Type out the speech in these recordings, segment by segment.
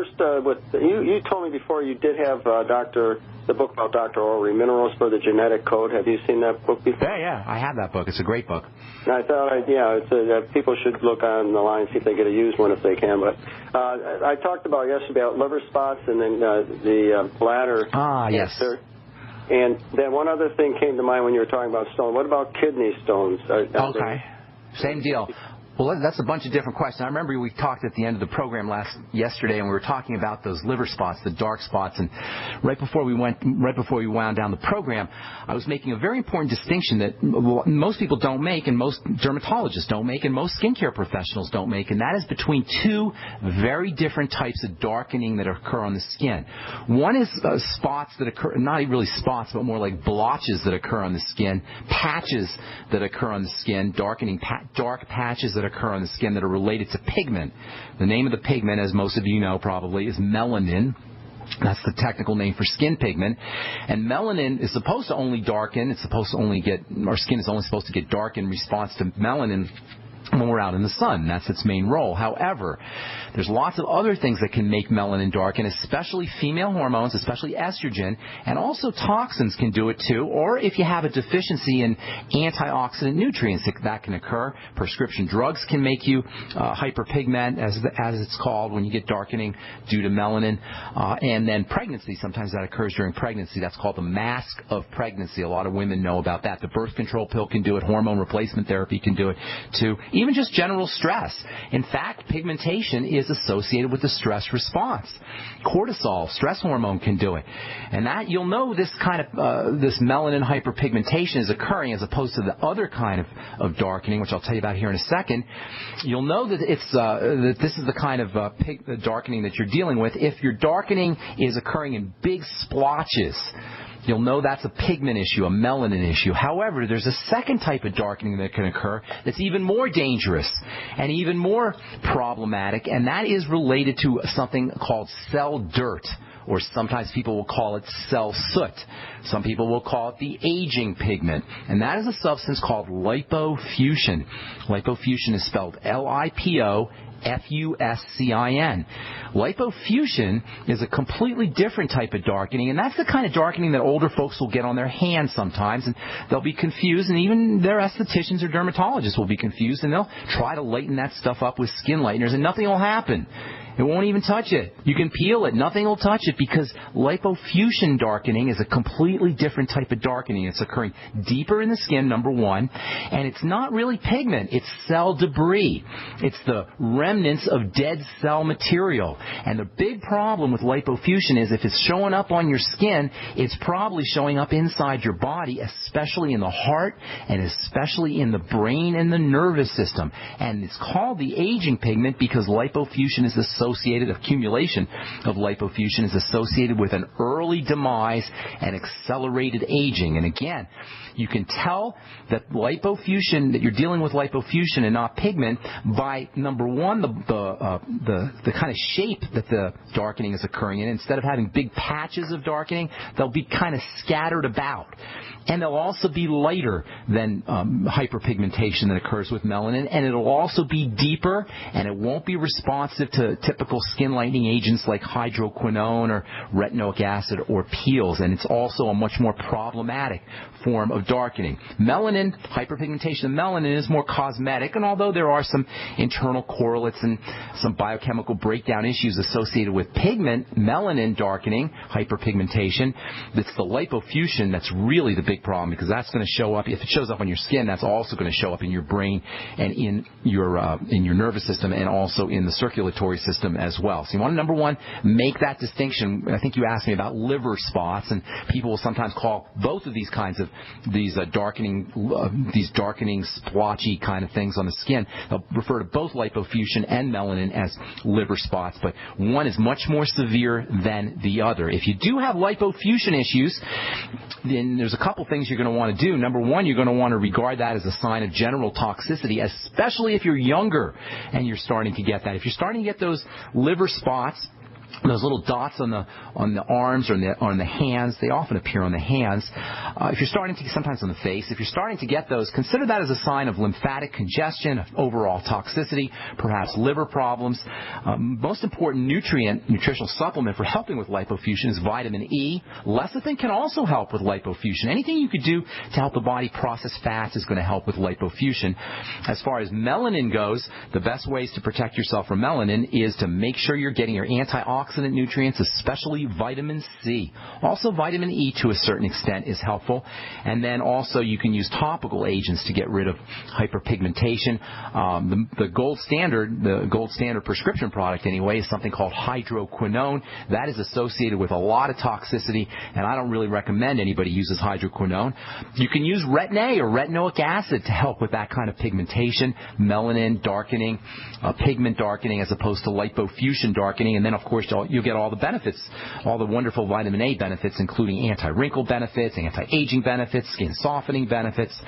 First, you told me before you did have the book about Dr. Orrery, Minerals for the Genetic Code. Have you seen that book before? Yeah, I have that book. It's a great book. And I thought, people should look on the line, see if they get a used one if they can. But I talked about yesterday about liver spots and then the bladder cancer. Yes. And then one other thing came to mind when you were talking about stone. What about kidney stones? Okay. Same deal. Well, that's a bunch of different questions. I remember we talked at the end of the program yesterday, and we were talking about those liver spots, the dark spots. And right before we wound down the program, I was making a very important distinction that most people don't make, and most dermatologists don't make, and most skincare professionals don't make, and that is between two very different types of darkening that occur on the skin. One is spots that occur, not really spots, but more like blotches that occur on the skin, patches that occur on the skin, dark patches that occur on the skin that are related to pigment. The name of the pigment, as most of you know probably, is melanin. That's the technical name for skin pigment. And melanin is supposed to only darken. Our skin is only supposed to get dark in response to melanin when we're out in the sun. That's its main role. However, there's lots of other things that can make melanin darken, especially female hormones, especially estrogen, and also toxins can do it too, or if you have a deficiency in antioxidant nutrients, that can occur. Prescription drugs can make you hyperpigment, as it's called, when you get darkening due to melanin. And then pregnancy, sometimes that occurs during pregnancy. That's called the mask of pregnancy. A lot of women know about that. The birth control pill can do it. Hormone replacement therapy can do it too. Even just general stress. In fact, pigmentation is associated with the stress response. Cortisol, stress hormone, can do it. And that you'll know this kind of this melanin hyperpigmentation is occurring as opposed to the other kind of darkening, which I'll tell you about here in a second. You'll know that that this is the kind of darkening that you're dealing with if your darkening is occurring in big splotches. You'll know that's a pigment issue, a melanin issue. However, there's a second type of darkening that can occur that's even more dangerous and even more problematic, and that is related to something called cell dirt, or sometimes people will call it cell soot. Some people will call it the aging pigment, and that is a substance called lipofuscin. Lipofuscin is spelled Lipofuscin. Lipofuscin is a completely different type of darkening, and that's the kind of darkening that older folks will get on their hands sometimes, and they'll be confused, and even their estheticians or dermatologists will be confused, and they'll try to lighten that stuff up with skin lighteners, and nothing will happen. It won't even touch it. You can peel it. Nothing will touch it because lipofuscin darkening is a completely different type of darkening. It's occurring deeper in the skin, number one, and it's not really pigment. It's cell debris. It's the remnants of dead cell material. And the big problem with lipofuscin is if it's showing up on your skin, it's probably showing up inside your body, especially in the heart and especially in the brain and the nervous system. And it's called the aging pigment because lipofuscin is accumulation of lipofuscin is associated with an early demise and accelerated aging. And again, you can tell that that you're dealing with lipofuscin and not pigment by, number one, the kind of shape that the darkening is occurring in. Instead of having big patches of darkening, they'll be kind of scattered about. And they'll also be lighter than hyperpigmentation that occurs with melanin, and it'll also be deeper, and it won't be responsive to typical skin lightening agents like hydroquinone or retinoic acid or peels, and it's also a much more problematic form of darkening. Melanin, hyperpigmentation of melanin is more cosmetic, and although there are some internal correlates and some biochemical breakdown issues associated with pigment, melanin darkening, hyperpigmentation, it's the lipofuscin that's really the big problem, because that's going to show up, if it shows up on your skin, that's also going to show up in your brain and in your nervous system and also in the circulatory system as well. So you want to, number one, make that distinction. I think you asked me about liver spots, and people will sometimes call both of these kinds of these darkening splotchy kind of things on the skin. They'll refer to both lipofuscin and melanin as liver spots, but one is much more severe than the other. If you do have lipofuscin issues, then there's a couple things you're going to want to do. Number one, you're going to want to regard that as a sign of general toxicity, especially if you're younger and you're starting to get that. If you're starting to get those liver spots, those little dots on the arms or on the hands, they often appear on the hands. If you're starting to, sometimes on the face, if you're starting to get those, consider that as a sign of lymphatic congestion, of overall toxicity, perhaps liver problems. Most important nutritional supplement for helping with lipofuscin is vitamin E. Lecithin can also help with lipofuscin. Anything you could do to help the body process fats is going to help with lipofuscin. As far as melanin goes, the best ways to protect yourself from melanin is to make sure you're getting your antioxidant nutrients, especially vitamin C. Also, vitamin E to a certain extent is helpful. And then also you can use topical agents to get rid of hyperpigmentation. The gold standard prescription product anyway is something called hydroquinone. That is associated with a lot of toxicity, and I don't really recommend anybody uses hydroquinone. You can use retin-A or retinoic acid to help with that kind of pigmentation, melanin darkening, pigment darkening as opposed to lipofuscin darkening. And then, of course, you'll get all the benefits, all the wonderful vitamin A benefits, including anti-wrinkle benefits, anti-aging benefits, skin softening benefits.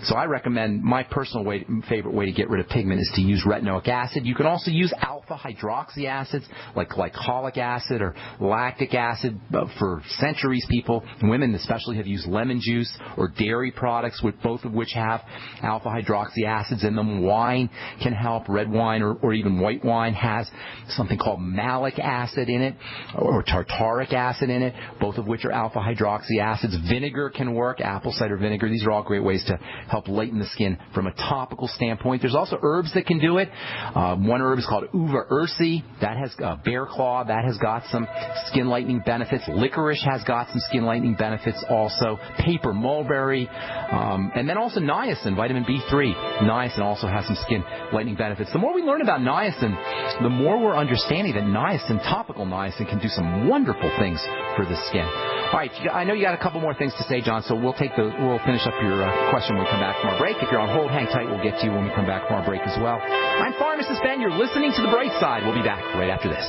So I recommend, my personal favorite way to get rid of pigment is to use retinoic acid. You can also use alpha hydroxy acids like glycolic acid or lactic acid. For centuries, people, women especially, have used lemon juice or dairy products, with both of which have alpha hydroxy acids in them. Wine can help. Red wine or even white wine has something called malic acid in it, or tartaric acid in it, both of which are alpha hydroxy acids. Vinegar can work, apple cider vinegar. These are all great ways to help lighten the skin from a topical standpoint. There's also herbs that can do it. One herb is called uva ursi. That has bear claw. That has got some skin lightening benefits. Licorice has got some skin lightening benefits also. Paper mulberry. And then also niacin, vitamin B3. Niacin also has some skin lightening benefits. The more we learn about niacin, the more we're understanding that niacin, topical niacin, can do some wonderful things for the skin. All right, I know you got a couple more things to say, John, so we'll finish up your question when we come back from our break. If you're on hold, hang tight. We'll get to you when we come back from our break as well. I'm Pharmacist Ben. You're listening to The Brightside. We'll be back right after this.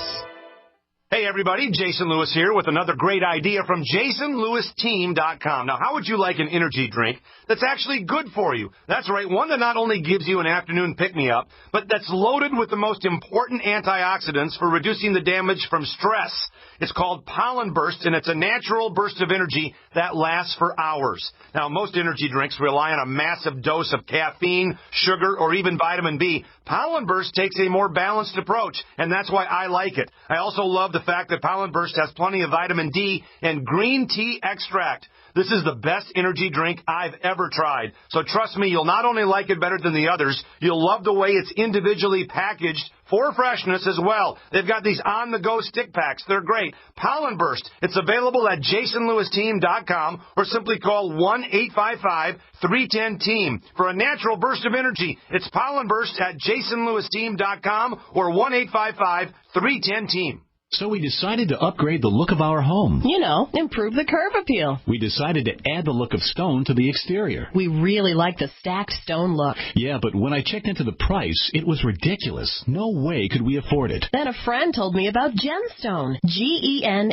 Hey, everybody, Jason Lewis here with another great idea from JasonLewisTeam.com. Now, how would you like an energy drink that's actually good for you? That's right, one that not only gives you an afternoon pick-me-up, but that's loaded with the most important antioxidants for reducing the damage from stress. It's called Pollen Burst, and it's a natural burst of energy that lasts for hours. Now, most energy drinks rely on a massive dose of caffeine, sugar, or even vitamin B. Pollen Burst takes a more balanced approach, and that's why I like it. I also love the fact that Pollen Burst has plenty of vitamin D and green tea extract. This is the best energy drink I've ever tried. So trust me, you'll not only like it better than the others, you'll love the way it's individually packaged for freshness as well. They've got these on-the-go stick packs. They're great. Pollen Burst. It's available at JasonLewisTeam.com or simply call 1-855-310-TEAM. For a natural burst of energy, it's Pollen Burst at JasonLewisTeam.com or 1-855-310-TEAM. So we decided to upgrade the look of our home. You know, improve the curb appeal. We decided to add the look of stone to the exterior. We really like the stacked stone look. Yeah, but when I checked into the price, it was ridiculous. No way could we afford it. Then a friend told me about Gemstone. Genstone.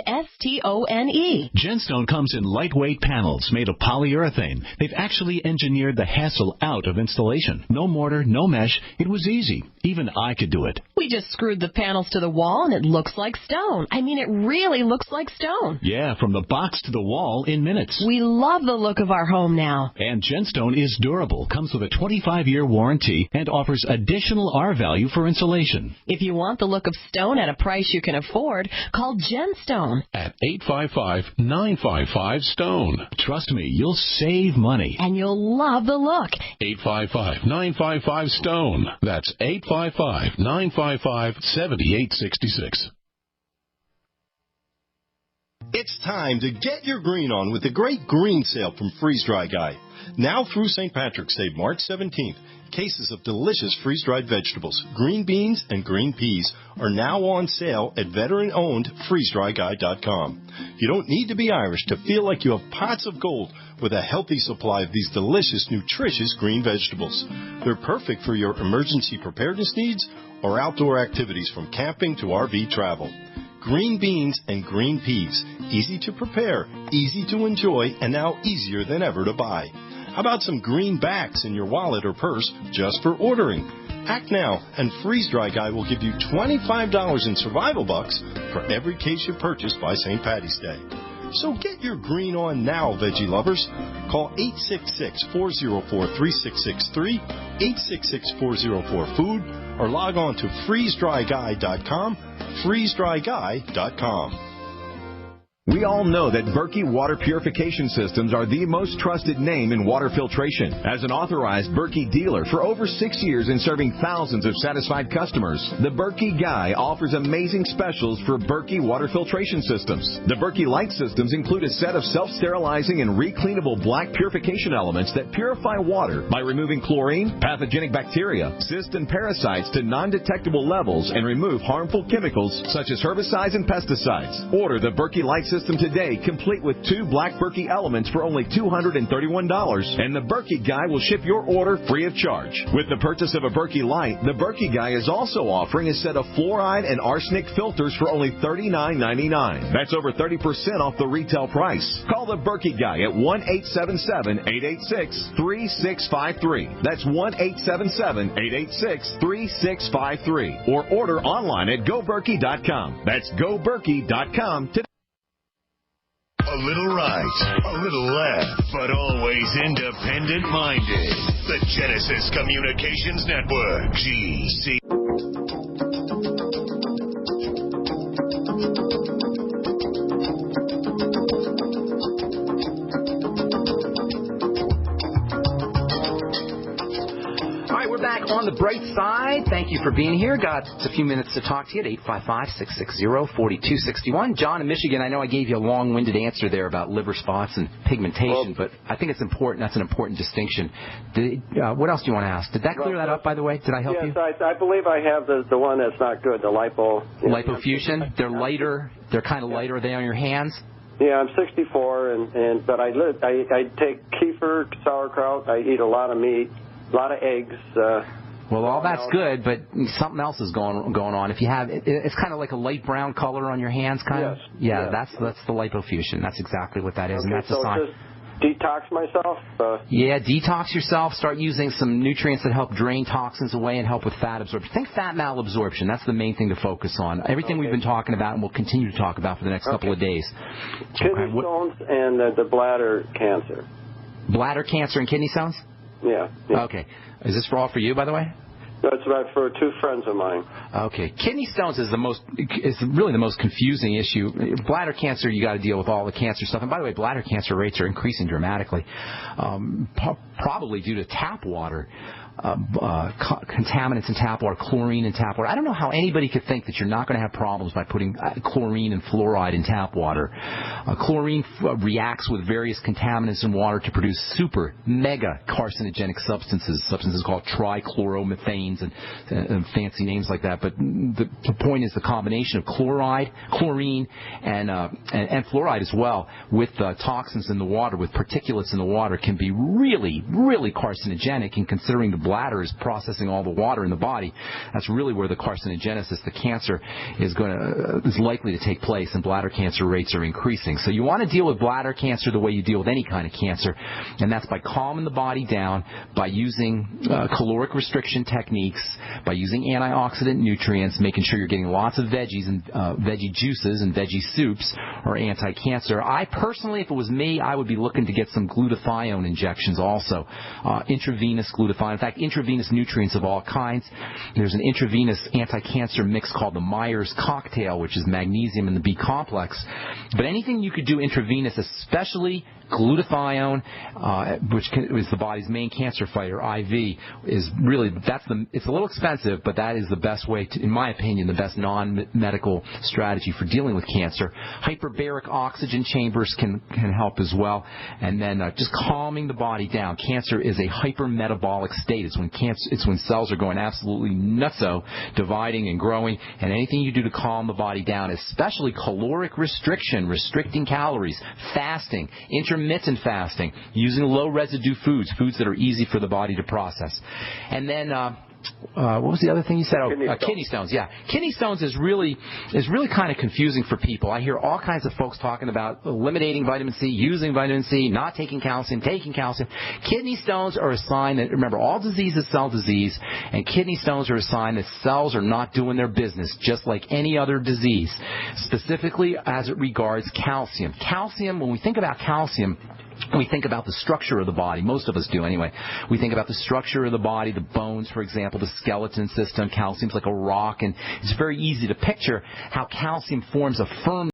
Gemstone comes in lightweight panels made of polyurethane. They've actually engineered the hassle out of installation. No mortar, no mesh. It was easy. Even I could do it. We just screwed the panels to the wall and it looks like stone. I mean, it really looks like stone. Yeah, from the box to the wall in minutes. We love the look of our home now. And Gemstone is durable, comes with a 25-year warranty, and offers additional R value for insulation. If you want the look of stone at a price you can afford, call Gemstone at 855-955-STONE. Trust me, you'll save money. And you'll love the look. 855-955-STONE. That's 855-955-7866. It's time to get your green on with the great green sale from Freeze Dry Guy. Now through St. Patrick's Day, March 17th, cases of delicious freeze-dried vegetables, green beans, and green peas are now on sale at veteran-owned freezedryguy.com. You don't need to be Irish to feel like you have pots of gold with a healthy supply of these delicious, nutritious green vegetables. They're perfect for your emergency preparedness needs or outdoor activities from camping to RV travel. Green beans and green peas. Easy to prepare, easy to enjoy, and now easier than ever to buy. How about some greenbacks in your wallet or purse just for ordering? Act now, and Freeze Dry Guy will give you $25 in survival bucks for every case you purchase by St. Patty's Day. So get your green on now, veggie lovers. Call 866-404-3663, 866-404-FOOD, or log on to freezedryguy.com, freezedryguy.com. We all know that Berkey water purification systems are the most trusted name in water filtration. As an authorized Berkey dealer for over 6 years and serving thousands of satisfied customers, the Berkey Guy offers amazing specials for Berkey water filtration systems. The Berkey Light systems include a set of self-sterilizing and recleanable black purification elements that purify water by removing chlorine, pathogenic bacteria, cysts, and parasites to non-detectable levels and remove harmful chemicals such as herbicides and pesticides. Order the Berkey Light system today, complete with 2 black Berkey elements for only $231, and the Berkey Guy will ship your order free of charge. With the purchase of a Berkey Light, the Berkey Guy is also offering a set of fluoride and arsenic filters for only $39.99. That's over 30% off the retail price. Call the Berkey Guy at 1-877-886-3653. That's 1-877-886-3653. Or order online at goberkey.com. That's goberkey.com today. A little right, a little left, but always independent-minded. The Genesis Communications Network, GC. On the bright side, thank you for being here. Got a few minutes to talk to you at 855-660-4261. John in Michigan, I know I gave you a long-winded answer there about liver spots and pigmentation, but I think it's important. That's an important distinction. What else do you want to ask? Did that clear that up, by the way? Did I help you? Yes, I believe I have the one that's not good, the Lipofusion. They're lighter. They're kind of lighter. Are they on your hands? Yeah, I'm 64, but I take kefir, sauerkraut. I eat a lot of meat, a lot of eggs. Well, all that's good, but something else is going on. If you have, it's kind of like a light brown color on your hands, kind of. Yeah, that's the lipofusion. That's exactly what that is, and that's a sign. Just detox myself. Yeah, detox yourself. Start using some nutrients that help drain toxins away and help with fat absorption. Think fat malabsorption. That's the main thing to focus on. Everything we've been talking about and we'll continue to talk about for the next couple of days. Kidney stones and the bladder cancer. Bladder cancer and kidney stones? Yeah. Okay. Is this for you, by the way? That's right, for 2 friends of mine. Okay. Kidney stones is really the most confusing issue. Bladder cancer, you got to deal with all the cancer stuff. And by the way, bladder cancer rates are increasing dramatically, probably due to tap water. Contaminants in tap water, chlorine in tap water. I don't know how anybody could think that you're not going to have problems by putting chlorine and fluoride in tap water. Chlorine reacts with various contaminants in water to produce super, mega carcinogenic substances called trichloromethanes and fancy names like that. But the point is the combination of chlorine, and fluoride as well with toxins in the water, with particulates in the water, can be really, really carcinogenic. And considering the bladder is processing all the water in the body, that's really where the carcinogenesis, the cancer, is likely to take place, and bladder cancer rates are increasing. So you want to deal with bladder cancer the way you deal with any kind of cancer, and that's by calming the body down, by using caloric restriction techniques, by using antioxidant nutrients, making sure you're getting lots of veggies and veggie juices and veggie soups are anti-cancer. I personally, if it was me, I would be looking to get some glutathione injections also, intravenous glutathione. In fact, intravenous nutrients of all kinds. There's an intravenous anti-cancer mix called the Myers cocktail, which is magnesium and the B complex. But anything you could do intravenous, especially glutathione, which is the body's main cancer fighter, IV, is really, it's a little expensive, but that is the best way to, in my opinion, the best non-medical strategy for dealing with cancer. Hyperbaric oxygen chambers can help as well. And then just calming the body down. Cancer is a hypermetabolic state. It's when cells are going absolutely nutso, dividing and growing, and anything you do to calm the body down, especially caloric restriction, restricting calories, fasting, intermittent fasting, using low residue foods that are easy for the body to process. And then what was the other thing you said? Kidney stones. Yeah, kidney stones is really kind of confusing for people. I hear all kinds of folks talking about eliminating vitamin C, using vitamin C, not taking calcium, taking calcium. Kidney stones are a sign that, remember, all disease is cell disease, and kidney stones are a sign that cells are not doing their business, just like any other disease, specifically as it regards calcium. Calcium, when we think about calcium, we think about the structure of the body. Most of us do anyway. We think about the structure of the body, the bones, for example, the skeleton system. Calcium's like a rock, and it's very easy to picture how calcium forms a firm